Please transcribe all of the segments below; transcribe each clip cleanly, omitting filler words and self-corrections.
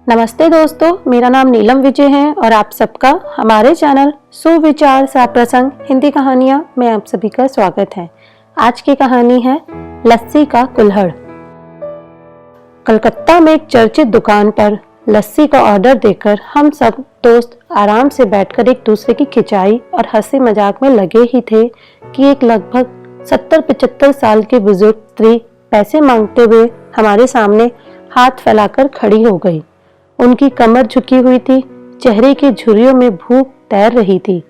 नमस्ते दोस्तों, मेरा नाम नीलम विजय है और आप सबका हमारे चैनल सुविचार सा प्रसंग हिंदी कहानियां में आप सभी का स्वागत है। आज की कहानी है लस्सी का कुल्हड़। कलकत्ता में एक चर्चित दुकान पर लस्सी का ऑर्डर देकर हम सब दोस्त आराम से बैठकर एक दूसरे की खिंचाई और हंसी मजाक में लगे ही थे कि एक लगभग 70-75 साल की बुजुर्ग स्त्री पैसे मांगते हुए हमारे सामने हाथ फैलाकर खड़ी हो गई। उनकी कमर झुकी हुई थी, चेहरे की झुर्रियों में भूख तैर रही थी,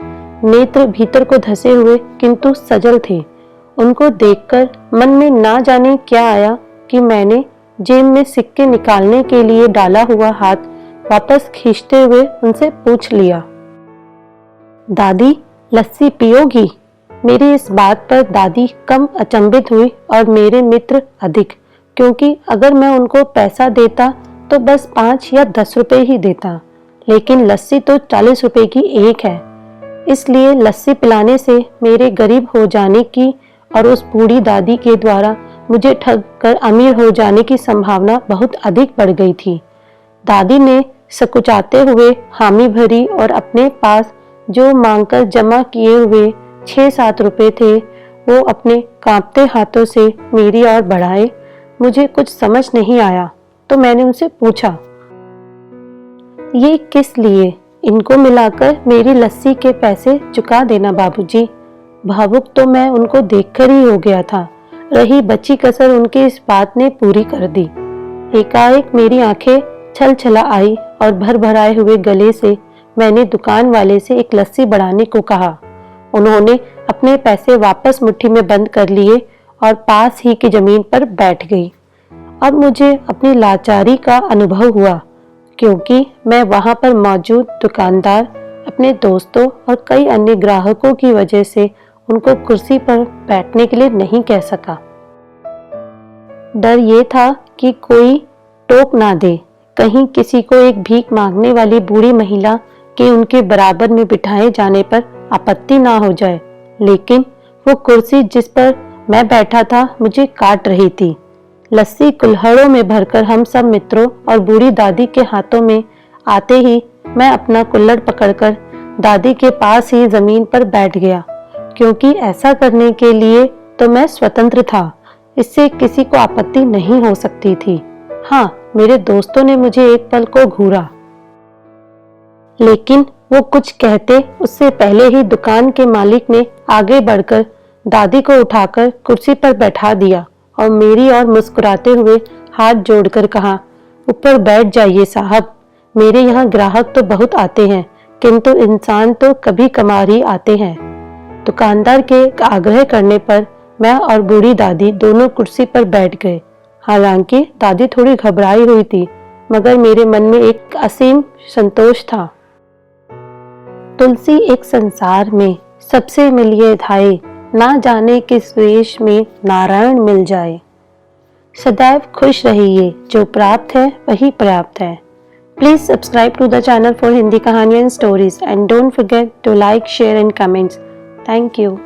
नेत्र भीतर को धंसे हुए किंतु सजल थे। उनको देखकर मन में ना जाने क्या आया कि मैंने जेब में सिक्के निकालने के लिए डाला हुआ हाथ वापस खींचते हुए उनसे पूछ लिया, दादी लस्सी पियोगी? मेरी इस बात पर दादी कम अचंभित हुई और मेरे मित्र अधिक, क्योंकि अगर मैं उनको पैसा देता तो बस 5 या 10 रुपए ही देता, लेकिन लस्सी तो 40 रुपए की एक है। इसलिए लस्सी पिलाने से मेरे गरीब हो जाने की और उस बूढ़ी दादी के द्वारा मुझे ठग कर अमीर हो जाने की संभावना बहुत अधिक बढ़ गई थी। दादी ने सकुचाते हुए हामी भरी और अपने पास जो मांगकर जमा किए हुए 6-7 रुपए थे वो अपने कांपते हाथों से मेरी ओर बढ़ाए। मुझे कुछ समझ नहीं आया तो मैंने उनसे पूछा, ये किस लिए? इनको मिलाकर मेरी लस्सी के पैसे चुका देना बाबूजी। भावुक तो मैं उनको देखकर ही हो गया था, रही बची कसर उनकी इस बात ने पूरी कर दी। एकाएक मेरी आंखें छल छला आई और भर भराए हुए गले से मैंने दुकान वाले से एक लस्सी बढ़ाने को कहा। उन्होंने अपने पैसे वापस मुट्ठी में बंद कर लिए और पास ही की जमीन पर बैठ गई। अब मुझे अपनी लाचारी का अनुभव हुआ, क्योंकि मैं वहां पर मौजूद दुकानदार, अपने दोस्तों और कई अन्य ग्राहकों की वजह से उनको कुर्सी पर बैठने के लिए नहीं कह सका। डर ये था कि कोई टोक ना दे, कहीं किसी को एक भीख मांगने वाली बूढ़ी महिला के उनके बराबर में बिठाए जाने पर आपत्ति ना हो जाए। लेकिन वो कुर्सी जिस पर मैं बैठा था मुझे काट रही थी। लस्सी कुल्हड़ों में भरकर हम सब मित्रों और बूढ़ी दादी के हाथों में आते ही मैं अपना कुल्हड़ पकड़कर दादी के पास ही जमीन पर बैठ गया, क्योंकि ऐसा करने के लिए तो मैं स्वतंत्र था, इससे किसी को आपत्ति नहीं हो सकती थी। हाँ, मेरे दोस्तों ने मुझे एक पल को घूरा, लेकिन वो कुछ कहते उससे पहले ही दुकान के मालिक ने आगे बढ़कर दादी को उठाकर कुर्सी पर बैठा दिया और मेरी ओर मुस्कुराते हुए हाथ जोड़कर कहा, ऊपर बैठ जाइए साहब, मेरे यहाँ ग्राहक तो बहुत आते हैं किंतु इंसान तो कभी कभार ही आते हैं। दुकानदार के आग्रह करने पर मैं और बूढ़ी दादी दोनों कुर्सी पर बैठ गए। हालांकि दादी थोड़ी घबराई हुई थी, मगर मेरे मन में एक असीम संतोष था। तुलसी एक संसार में सबसे मिलिए धाये, ना जाने किस वेश में नारायण मिल जाए। सदैव खुश रहिए, जो प्राप्त है वही पर्याप्त है। Please subscribe to the channel for Hindi कहानियां and stories and don't forget to like, share and comments. Thank you.